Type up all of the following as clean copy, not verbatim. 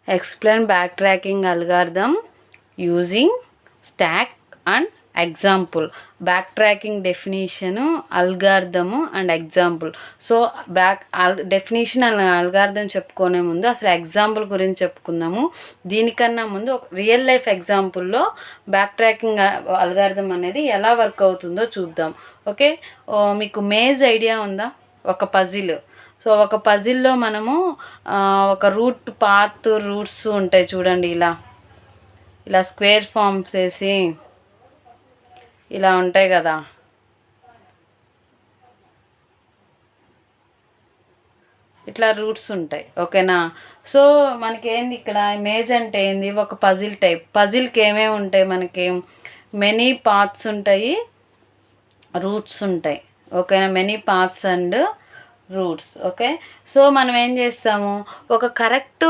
Explain backtracking algorithm using stack and example. Backtracking definition, algorithm and example. So definition and algorithm చెప్పుకునే ముందు అసలు example గురించి చెప్పుకుందాము. దీనికన్నా ముందు ఒక రియల్ లైఫ్ ఎగ్జాంపుల్లో బ్యాక్ ట్రాకింగ్ అల్గారిథం అనేది ఎలా వర్క్ అవుతుందో చూద్దాం. ఓకే, మీకు మేజ్ ఐడియా ఉందా? ఒక పజిల్. సో ఒక పజిల్లో మనము ఒక రూట్ పాత్ రూట్స్ ఉంటాయి చూడండి. ఇలా స్క్వేర్ ఫామ్స్ వేసి ఇలా ఉంటాయి కదా. ఇట్లా రూట్స్ ఉంటాయి. ఓకేనా? సో మనకేంది ఇక్కడ ఇమేజ్ అంటే ఏంది? ఒక పజిల్ టైప్. పజిల్కి ఏమేమి ఉంటాయి? మనకి మెనీ పాత్స్ ఉంటాయి, రూట్స్ ఉంటాయి. ఓకేనా? Many paths and roots. Okay, so మనం ఏం చేస్తాము? ఒక కరెక్ట్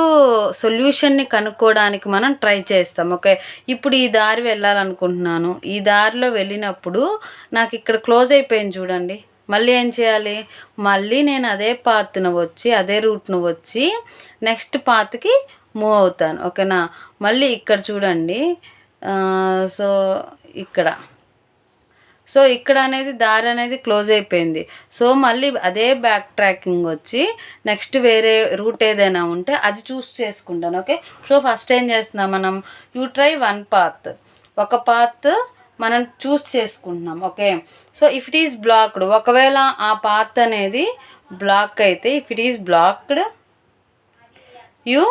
సొల్యూషన్ని కనుక్కోవడానికి మనం ట్రై చేస్తాం. ఓకే, ఇప్పుడు ఈ దారి వెళ్ళాలనుకుంటున్నాను. ఈ దారిలో వెళ్ళినప్పుడు నాకు ఇక్కడ క్లోజ్ అయిపోయింది చూడండి. మళ్ళీ ఏం చేయాలి? మళ్ళీ నేను అదే పాత్ను వచ్చి, అదే రూట్ను వచ్చి నెక్స్ట్ పాత్కి మూవ్ అవుతాను. ఓకేనా? మళ్ళీ ఇక్కడ చూడండి. సో ఇక్కడ అనేది దారి అనేది క్లోజ్ అయిపోయింది. సో మళ్ళీ అదే బ్యాక్ ట్రాకింగ్ వచ్చి నెక్స్ట్ వేరే రూట్ ఏదైనా ఉంటే అది చూస్ చేసుకుంటాను. ఓకే, సో ఫస్ట్ ఏం చేస్తున్నాం మనం? You try one path. ఒక పాత్ మనం చూస్ చేసుకుంటున్నాం. Okay, so if it is blocked, ఒకవేళ ఆ పాత్ అనేది బ్లాక్ అయితే, if it is blocked you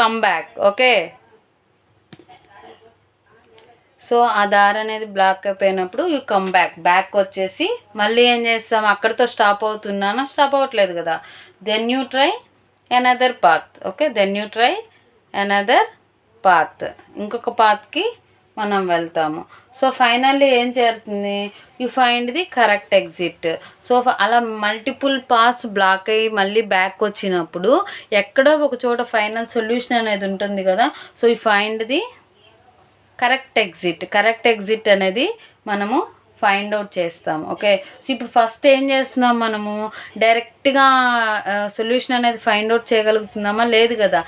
come back. Okay, so ఆ దారి అనేది బ్లాక్ అయిపోయినప్పుడు యూ కమ్ బ్యాక్ వచ్చేసి మళ్ళీ ఏం చేస్తాం? అక్కడితో స్టాప్ అవుతున్నానా? స్టాప్ అవ్వట్లేదు కదా. Then you try another path. Okay, then you try another path. ఇంకొక పాత్కి మనం వెళ్తాము. సో ఫైనల్లీ ఏం చేరుతుంది? You find the correct exit. So అలా మల్టిపుల్ పాత్స్ బ్లాక్ అయ్యి మళ్ళీ బ్యాక్ వచ్చినప్పుడు ఎక్కడో ఒక చోట ఫైనల్ సొల్యూషన్ అనేది ఉంటుంది కదా. So you find the correct exit అనేది మనము ఫైండ్ అవుట్ చేస్తాం. ఓకే, సో ఇప్పుడు ఫస్ట్ ఏం చేస్తున్నాం? మనము డైరెక్ట్గా సొల్యూషన్ అనేది ఫైండ్ అవుట్ చేయగలుగుతున్నామా? లేదు కదా.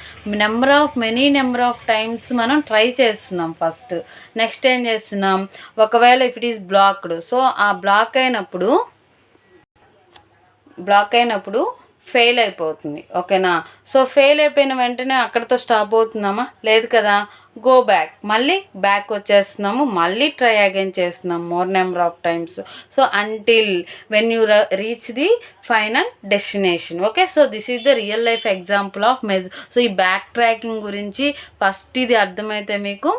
మెనీ నెంబర్ ఆఫ్ టైమ్స్ మనం ట్రై చేస్తున్నాం ఫస్ట్. నెక్స్ట్ ఏం చేస్తున్నాం? ఒకవేళ if it is blocked, so ఆ బ్లాక్ అయినప్పుడు ఫెయిల్ అయిపోతుంది. ఓకేనా? సో ఫెయిల్ అయిపోయిన వెంటనే అక్కడితో స్టాప్ అవుతున్నామా? లేదు కదా. గో బ్యాక్, మళ్ళీ బ్యాక్ వచ్చేస్తున్నాము, మళ్ళీ ట్రై అగైన్ చేస్తున్నాం more number of times. So until when you reach the final destination. Okay, so this is the real life example of maze. So ఈ బ్యాక్ ట్రాకింగ్ గురించి first ఇది అర్థమైతే మీకు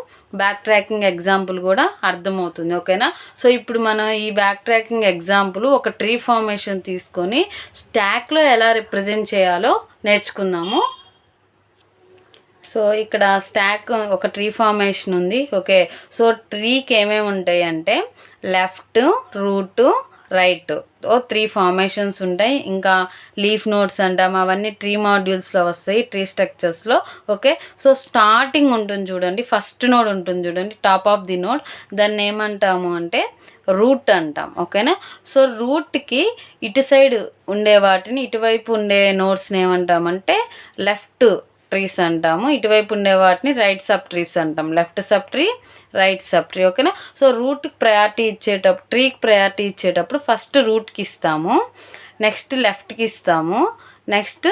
back tracking example కూడా అర్థమవుతుంది. ఓకేనా? So ఇప్పుడు మనం ఈ బ్యాక్ ట్రాకింగ్ ఎగ్జాంపుల్ ఒక ట్రీ ఫార్మేషన్ తీసుకొని స్టాక్లో ఎలా రిప్రజెంట్ చేయాలో నేర్చుకుందాము. సో ఇక్కడ స్టాక్ ఒక ట్రీ ఫార్మేషన్ ఉంది. ఓకే, సో ట్రీకి ఏమేమి ఉంటాయి అంటే లెఫ్ట్, రూట్, రైట్, 3 ఫార్మేషన్స్ ఉంటాయి. ఇంకా లీఫ్ నోడ్స్ అంటాము, అవన్నీ ట్రీ మాడ్యూల్స్లో వస్తాయి, ట్రీ స్ట్రక్చర్స్లో. ఓకే, సో స్టార్టింగ్ ఉంటుంది చూడండి, ఫస్ట్ నోడ్ ఉంటుంది చూడండి, టాప్ ఆఫ్ ది నోడ్, దాన్ని ఏమంటాము అంటే రూట్ అంటాం. ఓకేనా? సో రూట్కి ఇటు సైడ్ ఉండే వాటిని, ఇటువైపు ఉండే నోడ్స్ని ఏమంటామంటే లెఫ్ట్ ట్రీస్ అంటాము, ఇటువైపు ఉండే వాటిని రైట్ సబ్ ట్రీస్ అంటాం. Left sub tree, right sub tree. ఓకేనా? సో రూట్కి ప్రయారిటీ ఇచ్చేటప్పుడు, ట్రీకి ప్రయారిటీ ఇచ్చేటప్పుడు ఫస్ట్ రూట్కి ఇస్తాము, నెక్స్ట్ లెఫ్ట్కి ఇస్తాము, నెక్స్ట్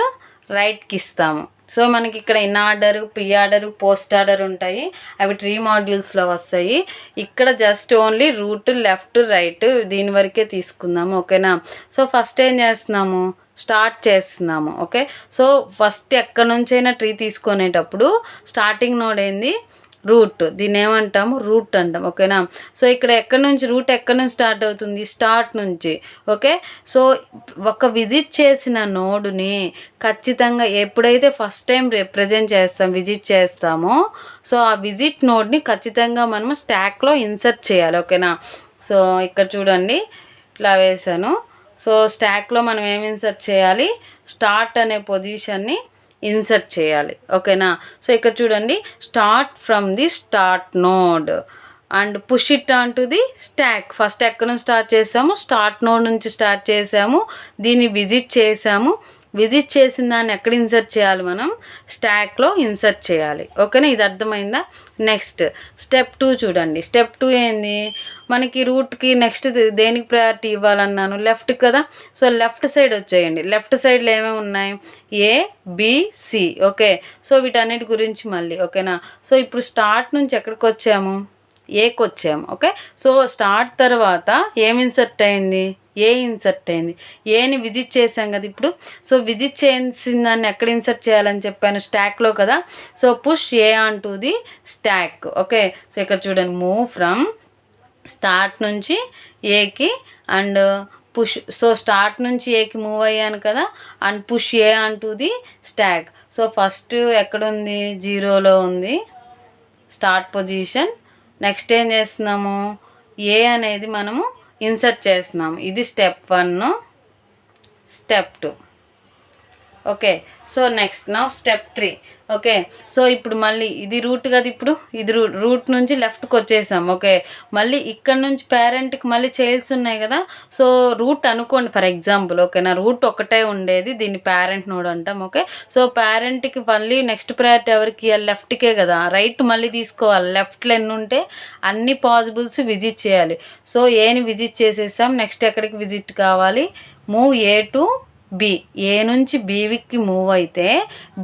రైట్కి ఇస్తాము. సో మనకి ఇక్కడ in order, pre order, post order ఉంటాయి, అవి ట్రీ మాడ్యూల్స్లో వస్తాయి. ఇక్కడ just only root, left, right దీని వరకే తీసుకుందాము. ఓకేనా? సో ఫస్ట్ ఏం చేస్తున్నాము? స్టార్ట్ చేస్తున్నాము. ఓకే, సో ఫస్ట్ ఎక్కడి నుంచైనా ట్రీ తీసుకునేటప్పుడు స్టార్టింగ్ నోడ్ ఏంది? రూట్. దీన్ని ఏమంటాము? రూట్ అంటాం. ఓకేనా? సో ఇక్కడ రూట్ ఎక్కడి నుంచి స్టార్ట్ అవుతుంది? స్టార్ట్ నుంచి. ఓకే, సో ఒక విజిట్ చేసిన నోడుని ఖచ్చితంగా ఎప్పుడైతే ఫస్ట్ టైం విజిట్ చేస్తామో, సో ఆ విజిట్ నోడ్ని ఖచ్చితంగా మనము స్టాక్లో ఇన్సర్ట్ చేయాలి. ఓకేనా? సో ఇక్కడ చూడండి, ఇట్లా వేసాను. సో స్టాక్లో మనం ఏమి ఇన్సర్ట్ చేయాలి? స్టార్ట్ అనే పొజిషన్ని ఇన్సర్ట్ చేయాలి. ఓకేనా? సో ఇక్కడ చూడండి, start from the start node and push it on to the stock. First ఎక్కడ నుంచి స్టార్ట్ చేసాము? స్టార్ట్ నోడ్ నుంచి స్టార్ట్ చేసాము, దీన్ని విజిట్ చేసాము, విజిట్ చేసిన దాన్ని ఎక్కడ ఇన్సర్ట్ చేయాలి, మనం స్టాక్లో ఇన్సర్ట్ చేయాలి. ఓకేనా, ఇది అర్థమైందా? నెక్స్ట్ స్టెప్ 2 చూడండి. స్టెప్ 2 ఏంది, మనకి రూట్కి నెక్స్ట్ దేనికి ప్రయారిటీ ఇవ్వాలన్నాను, లెఫ్ట్ కదా. సో లెఫ్ట్ సైడ్ వచ్చేయండి. లెఫ్ట్ సైడ్లో ఏమేమి ఉన్నాయి, A B C. Okay, so వీటన్నిటి గురించి మళ్ళీ. ఓకేనా, సో ఇప్పుడు స్టార్ట్ నుంచి ఎక్కడికి వచ్చాము, ఏకి వచ్చాము. ఓకే, సో స్టార్ట్ తర్వాత ఏం ఇన్సర్ట్ అయింది, ఏ ఇన్సర్ట్ అయింది. ఏని విజిట్ చేసాం కదా ఇప్పుడు. సో విజిట్ చేసిన దాన్ని ఎక్కడ ఇన్సర్ట్ చేయాలని చెప్పాను, స్టాక్లో కదా. So push A on to the stack. Okay, so ఇక్కడ చూడండి, మూవ్ ఫ్రమ్ స్టార్ట్ నుంచి ఏకి అండ్ పుష్. సో స్టార్ట్ నుంచి ఏకి మూవ్ అయ్యాను కదా, and push A on to the stack. So first ఎక్కడుంది, 0లో ఉంది స్టార్ట్ పొజిషన్. నెక్స్ట్ ఏం చేస్తున్నాము, ఏ అనేది మనము ఇన్సర్ట్ చేస్తున్నాము. ఇది step 1, step 2. Okay, so next నా స్టెప్ 3. ఓకే, సో ఇప్పుడు మళ్ళీ ఇది రూట్ కదా, ఇప్పుడు ఇది రూట్ నుంచి లెఫ్ట్కి వచ్చేసాం. ఓకే, మళ్ళీ ఇక్కడ నుంచి పేరెంట్కి మళ్ళీ చైల్డ్స్ ఉన్నాయి కదా. సో రూట్ అనుకోండి ఫర్ ఎగ్జాంపుల్. ఓకేనా, రూట్ ఒకటే ఉండేది, దీన్ని పేరెంట్ నోడ్ అంటాం. ఓకే, సో పేరెంట్కి మళ్ళీ నెక్స్ట్ ప్రయారిటీ ఎవరికి, లెఫ్ట్కే కదా. రైట్ మళ్ళీ తీసుకోవాలి, లెఫ్ట్లో ఎన్ని ఉంటే అన్ని పాసిబుల్స్ విజిట్ చేయాలి. సో ఏని విజిట్ చేసేసాం, నెక్స్ట్ ఎక్కడికి విజిట్ కావాలి, మూవ్ ఏ టు బి. ఏ నుంచి బీవికి మూవ్ అయితే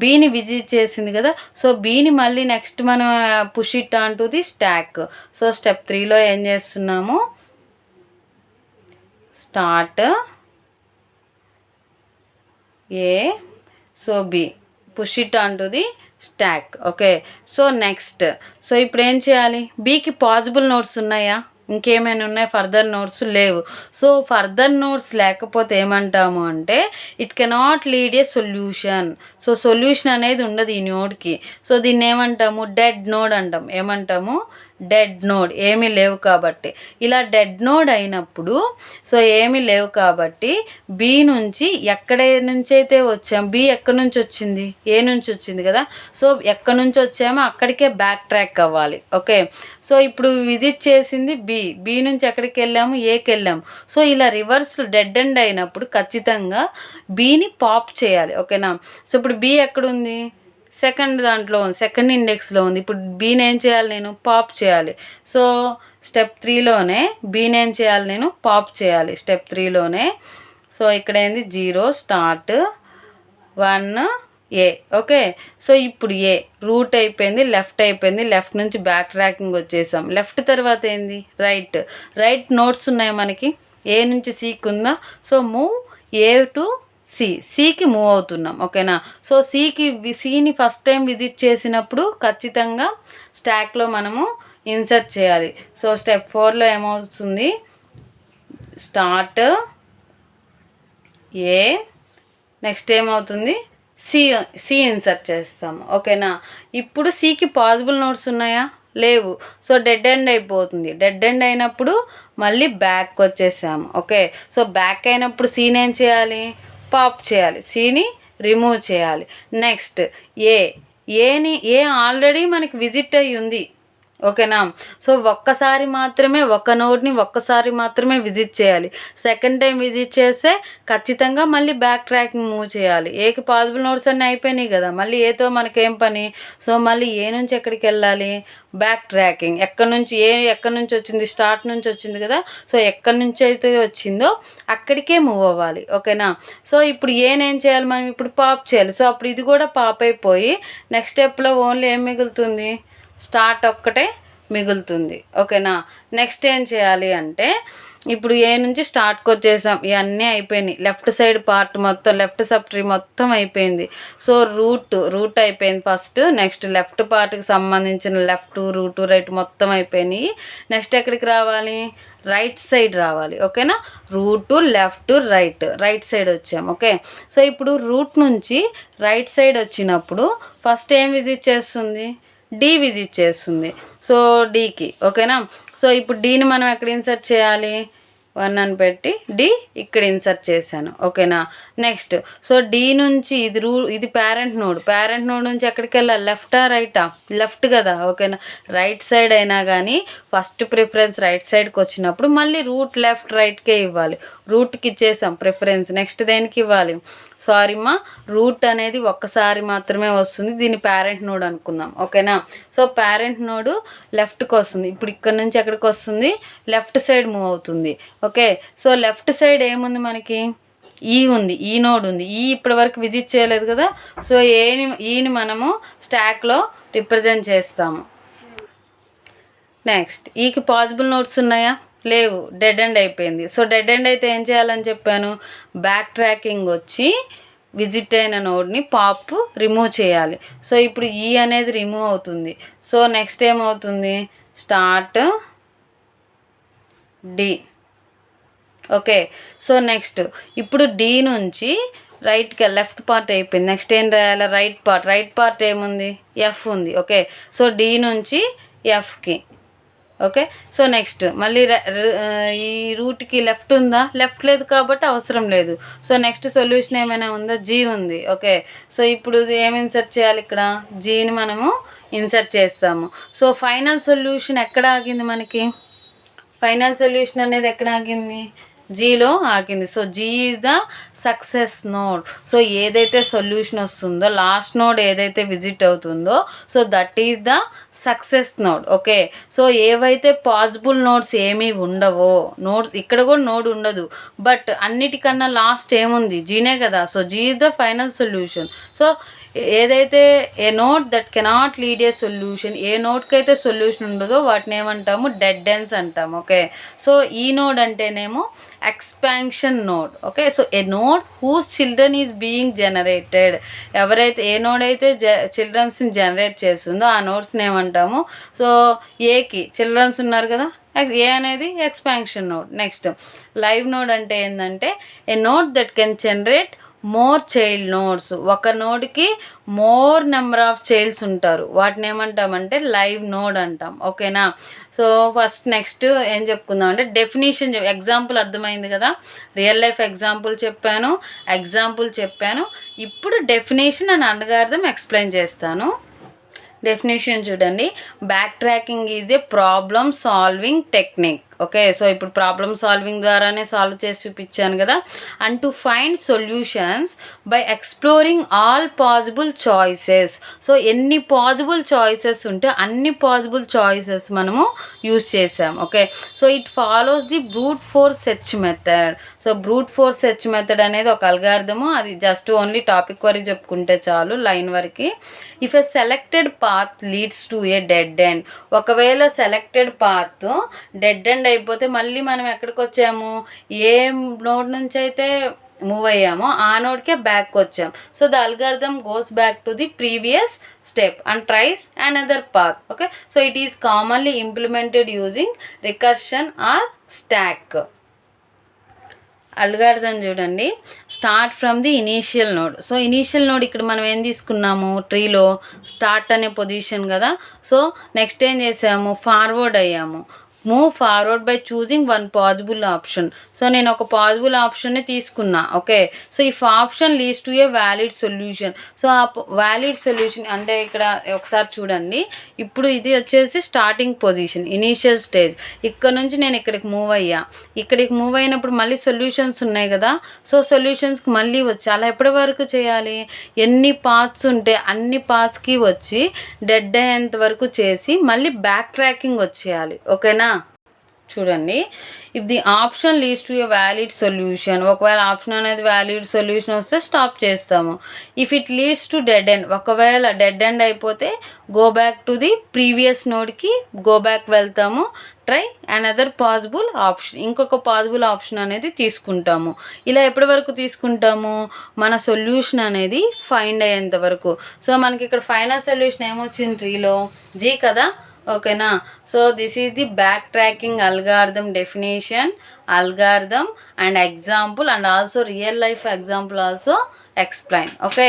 బీని విజిట్ చేసింది కదా. సో బీని మళ్ళీ నెక్స్ట్ మనం push it on to the stack. So step 3లో ఏం చేస్తున్నాము, start A, so B, push it on to the stack. Okay, so next, so ఇప్పుడు ఏం చేయాలి, బీకి పాసిబుల్ నోట్స్ ఉన్నాయా, ఇంకేమైనా ఉన్నాయి, ఫర్దర్ నోట్స్ లేవు. సో ఫర్దర్ నోట్స్ లేకపోతే ఏమంటాము అంటే it cannot lead a solution. So solution అనేది ఉండదు ఈ నోడ్కి. సో దీన్ని ఏమంటాము, డెడ్ నోడ్ అంటాం. ఏమంటాము, డెడ్ నోడ్, ఏమీ లేవు కాబట్టి. ఇలా డెడ్ నోడ్ అయినప్పుడు, సో ఏమీ లేవు కాబట్టి బి నుంచి ఎక్కడ నుంచి అయితే వచ్చాం, బి ఎక్కడి నుంచి వచ్చింది, ఏ నుంచి వచ్చింది కదా. సో ఎక్కడి నుంచి వచ్చామో అక్కడికే బ్యాక్ ట్రాక్ అవ్వాలి. ఓకే, సో ఇప్పుడు విజిట్ చేసింది బి నుంచి ఎక్కడికి వెళ్ళాము, ఏకి వెళ్ళాము. సో ఇలా రివర్స్ డెడ్ ఎండ్ అయినప్పుడు ఖచ్చితంగా బీని పాప్ చేయాలి. ఓకేనా, సో ఇప్పుడు బి ఎక్కడుంది, సెకండ్ దాంట్లో ఉంది, సెకండ్ ఇండెక్స్లో ఉంది. ఇప్పుడు బీని ఏం చేయాలి, నేను పాప్ చేయాలి. సో స్టెప్ 3లోనే బీని ఏం చేయాలి, నేను పాప్ చేయాలి స్టెప్ 3లోనే. సో ఇక్కడ ఏంది, 0 స్టార్ట్ 1 ఏ. ఓకే, సో ఇప్పుడు ఏ రూట్ అయిపోయింది, లెఫ్ట్ అయిపోయింది, లెఫ్ట్ నుంచి బ్యాక్ ట్రాకింగ్ వచ్చేసాం. లెఫ్ట్ తర్వాత ఏంది, రైట్ నోట్స్ ఉన్నాయి మనకి, ఏ నుంచి సీకి ఉందా. సో మూవ్ ఏ టు సికి మూవ్ అవుతున్నాం. ఓకేనా, సో సిని ఫస్ట్ టైం విజిట్ చేసినప్పుడు ఖచ్చితంగా స్టాక్లో మనము ఇన్సర్ట్ చేయాలి. సో స్టెప్ 4లో ఏమవుతుంది, స్టార్ట్ ఏ, నెక్స్ట్ ఏమవుతుంది, సి ఇన్సర్ట్ చేస్తాము. ఓకేనా, ఇప్పుడు సికి పాసిబుల్ నోట్స్ ఉన్నాయా, లేవు. సో డెడ్ ఎండ్ అయిపోతుంది. డెడ్ ఎండ్ అయినప్పుడు మళ్ళీ బ్యాక్ వచ్చేసాము. ఓకే, సో బ్యాక్ అయినప్పుడు సీని ఏం చేయాలి, పాప్ చేయాలి, సిని రిమూవ్ చేయాలి. నెక్స్ట్ ఏ ఆల్రెడీ మనకి విజిట్ అయ్యి ఉంది. ఓకేనా, సో ఒక్కసారి మాత్రమే ఒక నోడ్ని ఒక్కసారి మాత్రమే విజిట్ చేయాలి. సెకండ్ టైం విజిట్ చేస్తే ఖచ్చితంగా మళ్ళీ బ్యాక్ ట్రాకింగ్ మూవ్ చేయాలి. ఏకి పాసిబుల్ నోట్స్ అన్నీ అయిపోయినాయి కదా, మళ్ళీ ఏతో మనకేం పని. సో మళ్ళీ ఏ నుంచి ఎక్కడికి వెళ్ళాలి, బ్యాక్ ట్రాకింగ్. ఎక్కడి నుంచి వచ్చింది, స్టార్ట్ నుంచి వచ్చింది కదా. సో ఎక్కడి నుంచి అయితే వచ్చిందో అక్కడికే మూవ్ అవ్వాలి. ఓకేనా, సో ఇప్పుడు ఏం చేయాలి, మనం ఇప్పుడు పాప్ చేయాలి. సో అప్పుడు ఇది కూడా పాప్ అయిపోయి నెక్స్ట్ స్టెప్లో ఓన్లీ ఏం మిగులుతుంది, స్టార్ట్ ఒక్కటే మిగులుతుంది. ఓకేనా, నెక్స్ట్ ఏం చేయాలి అంటే ఇప్పుడు ఏ నుంచి స్టార్ట్కి వచ్చేసాం, ఇవన్నీ అయిపోయినాయి. లెఫ్ట్ సైడ్ పార్ట్ మొత్తం, లెఫ్ట్ సబ్ ట్రీ మొత్తం అయిపోయింది. సో రూట్ అయిపోయింది ఫస్ట్. నెక్స్ట్ లెఫ్ట్ పార్ట్కి సంబంధించిన లెఫ్ట్, రూట్, రైట్ మొత్తం అయిపోయినాయి. నెక్స్ట్ ఎక్కడికి రావాలి, రైట్ సైడ్ రావాలి. ఓకేనా, రూట్, లెఫ్ట్, రైట్ సైడ్ వచ్చాం. ఓకే, సో ఇప్పుడు రూట్ నుంచి రైట్ సైడ్ వచ్చినప్పుడు ఫస్ట్ ఏం విజిట్ చేస్తుంది, డి విజిట్ చేస్తుంది. సో డీకి. ఓకేనా, సో ఇప్పుడు డీని మనం ఎక్కడ ఇన్సర్ట్ చేయాలి, 1 అని పెట్టి డి ఇక్కడ ఇన్సర్ట్ చేశాను. ఓకేనా, నెక్స్ట్ సో డి నుంచి ఇది పేరెంట్ నోడ్ నుంచి ఎక్కడికి వెళ్ళాలి, లెఫ్టా రైటా, లెఫ్ట్ కదా. ఓకేనా, రైట్ సైడ్ అయినా కానీ ఫస్ట్ ప్రిఫరెన్స్ రైట్ సైడ్కి వచ్చినప్పుడు మళ్ళీ రూట్ లెఫ్ట్ రైట్కే ఇవ్వాలి. రూట్కి ఇచ్చేసాం ప్రిఫరెన్స్. నెక్స్ట్ దేనికి ఇవ్వాలి, సారీ మా, రూట్ అనేది ఒక్కసారి మాత్రమే వస్తుంది, దీని పేరెంట్ నోడ్ అనుకుందాం. ఓకేనా. సో పేరెంట్ నోడు లెఫ్ట్కి వస్తుంది. ఇప్పుడు ఇక్కడ నుంచి ఎక్కడికి వస్తుంది, లెఫ్ట్ సైడ్ మూవ్ అవుతుంది. ఓకే. సో లెఫ్ట్ సైడ్ ఏముంది మనకి, ఈ ఉంది, ఈ నోడ్ ఉంది. ఈ ఇప్పటి వరకు విజిట్ చేయలేదు కదా. సో ఈని మనము స్టాక్లో రిప్రజెంట్ చేస్తాము. నెక్స్ట్ ఈకి పాసిబుల్ నోట్స్ ఉన్నాయా, లేవు, డెడ్ ఎండ్ అయిపోయింది. సో డెడ్ ఎండ్ అయితే ఏం చేయాలని చెప్పాను, బ్యాక్ ట్రాకింగ్ వచ్చి విజిట్ అయిన నోడ్ని పాప్ రిమూవ్ చేయాలి. సో ఇప్పుడు ఈ అనేది రిమూవ్ అవుతుంది. సో నెక్స్ట్ ఏమవుతుంది, start D. Okay. So next ఇప్పుడు డి నుంచి రైట్కి లెఫ్ట్ పార్ట్ అయిపోయింది. నెక్స్ట్ ఏం రాయాలి, రైట్ పార్ట్ ఏముంది, ఎఫ్ ఉంది. ఓకే. సో డి నుంచి ఎఫ్కి. ఓకే. సో నెక్స్ట్ మళ్ళీ ఈ రూట్కి లెఫ్ట్ ఉందా, లెఫ్ట్ లేదు కాబట్టి అవసరం లేదు. సో నెక్స్ట్ సొల్యూషన్ ఏమైనా ఉందా, జీ ఉంది. ఓకే. సో ఇప్పుడు ఏమి ఇన్సర్ట్ చేయాలి, ఇక్కడ జీని మనము ఇన్సర్ట్ చేస్తాము. సో ఫైనల్ సొల్యూషన్ ఎక్కడ ఆగింది మనకి, ఫైనల్ సొల్యూషన్ అనేది ఎక్కడ ఆగింది, జీలో ఆగింది. So G is the success node. So ఏదైతే సొల్యూషన్ వస్తుందో, లాస్ట్ నోడ్ ఏదైతే విజిట్ అవుతుందో, so that is the success node. Okay. So ఏవైతే పాసిబుల్ నోడ్స్ ఏమీ ఉండవో, ఇక్కడ కూడా నోడ్ ఉండదు, బట్ అన్నిటికన్నా లాస్ట్ ఏముంది, జీనే కదా. So G is the final solution. So ఏదైతే a node that cannot lead a solution, a నోడ్కి అయితే సొల్యూషన్ ఉండదో వాటిని ఏమంటాము, డెడ్ ఎండ్స్ అంటాము. ఓకే. సో ఈ నోడ్ అంటేనేమో expansion node. Okay. So a node whose children is being generated, ఎవరైతే ఏ నోడ్ అయితే చిల్డ్రన్స్ని జనరేట్ చేస్తుందో ఆ నోడ్స్ని ఏమంటాము. సో ఏకి చిల్డ్రన్స్ ఉన్నారు కదా, ఏ అనేది expansion node. Next live node అంటే ఏంటంటే a node that can generate more child nodes, ఒక నోడ్కి మోర్ నెంబర్ ఆఫ్ చైల్డ్స్ ఉంటారు, వాటిని ఏమంటామంటే లైవ్ నోడ్ అంటాం. ఓకేనా. సో ఫస్ట్ నెక్స్ట్ ఏం చెప్పుకుందాం అంటే డెఫినేషన్, ఎగ్జాంపుల్ అర్థమైంది కదా, రియల్ లైఫ్ ఎగ్జాంపుల్ చెప్పాను. ఇప్పుడు డెఫినేషన్ అండ్ అల్గారిథం ఎక్స్ప్లెయిన్ చేస్తాను. డెఫినేషన్ చూడండి, back tracking is a problem solving technique. Okay. So ఇప్పుడు ప్రాబ్లమ్ సాల్వింగ్ ద్వారానే సాల్వ్ చేసి చూపించాను కదా. And to find solutions by exploring all possible choices. So ఎన్ని పాసిబుల్ చాయిసెస్ ఉంటే అన్ని పాసిబుల్ చాయిసెస్ మనము యూజ్ చేసాం. Okay. So it follows the brute force search method. So brute force search method అనేది ఒక అల్గారిథము, అది జస్ట్ ఓన్లీ టాపిక్ వరకు చెప్పుకుంటే చాలు, లైన్ వరకు. If a selected path leads to A dead end, ఒకవేళ సెలెక్టెడ్ పాత్ డెడ్ ఎండ్ అయిపోతే మళ్ళీ మనం ఎక్కడికి వచ్చాము, ఏ నోడ్ నుంచి అయితే మూవ్ అయ్యామో ఆ నోడ్కే బ్యాక్ వచ్చాం. So the algorithm goes back to the previous step and tries another path. Okay. So it is commonly implemented using recursion or stack. Algorithm చూడండి, start from the initial node. So initial node ఇక్కడ మనం ఏం తీసుకున్నాము, ట్రీలో start అనే position కదా. So next ఏం చేసాము, ఫార్వర్డ్ అయ్యాము. Move forward by choosing one possible option. So నేను ఒక పాసిబుల్ ఆప్షన్ని తీసుకున్నా. Okay. So if option leads to a valid solution. So ఆ వ్యాలిడ్ సొల్యూషన్ అంటే ఇక్కడ ఒకసారి చూడండి, ఇప్పుడు ఇది వచ్చేసి స్టార్టింగ్ పొజిషన్, ఇనీషియల్ స్టేజ్. ఇక్కడ నుంచి నేను ఇక్కడికి మూవ్ అయ్యా, ఇక్కడికి మూవ్ అయినప్పుడు మళ్ళీ సొల్యూషన్స్ ఉన్నాయి కదా. సో సొల్యూషన్స్కి మళ్ళీ వచ్చి అలా ఎప్పటి వరకు చేయాలి, ఎన్ని పాత్స్ ఉంటే అన్ని పాత్స్కి వచ్చి డెడ్ అయ్యేంత వరకు చేసి మళ్ళీ బ్యాక్ ట్రాకింగ్ వచ్చేయాలి. ఓకేనా. చూడండి, if the option leads to a valid solution, ఒకవేళ ఆప్షన్ అనేది వ్యాలిడ్ సొల్యూషన్ వస్తే స్టాప్ చేస్తాము. If it leads to dead end, ఒకవేళ డెడ్ ఎండ్ అయిపోతే go back to the previous నోడ్కి గో బ్యాక్ వెళ్తాము. ట్రై అనదర్ పాసిబుల్ ఆప్షన్, ఇంకొక possible option అనేది తీసుకుంటాము. ఇలా ఎప్పటి వరకు తీసుకుంటాము, మన సొల్యూషన్ అనేది ఫైండ్ అయ్యేంత వరకు. సో మనకి ఇక్కడ ఫైనల్ సొల్యూషన్ ఏమొచ్చింది, ట్రీలో జీ కదా. ఓకేనా. So this is the back tracking algorithm definition, algorithm and example, and also real life example also explain. Okay.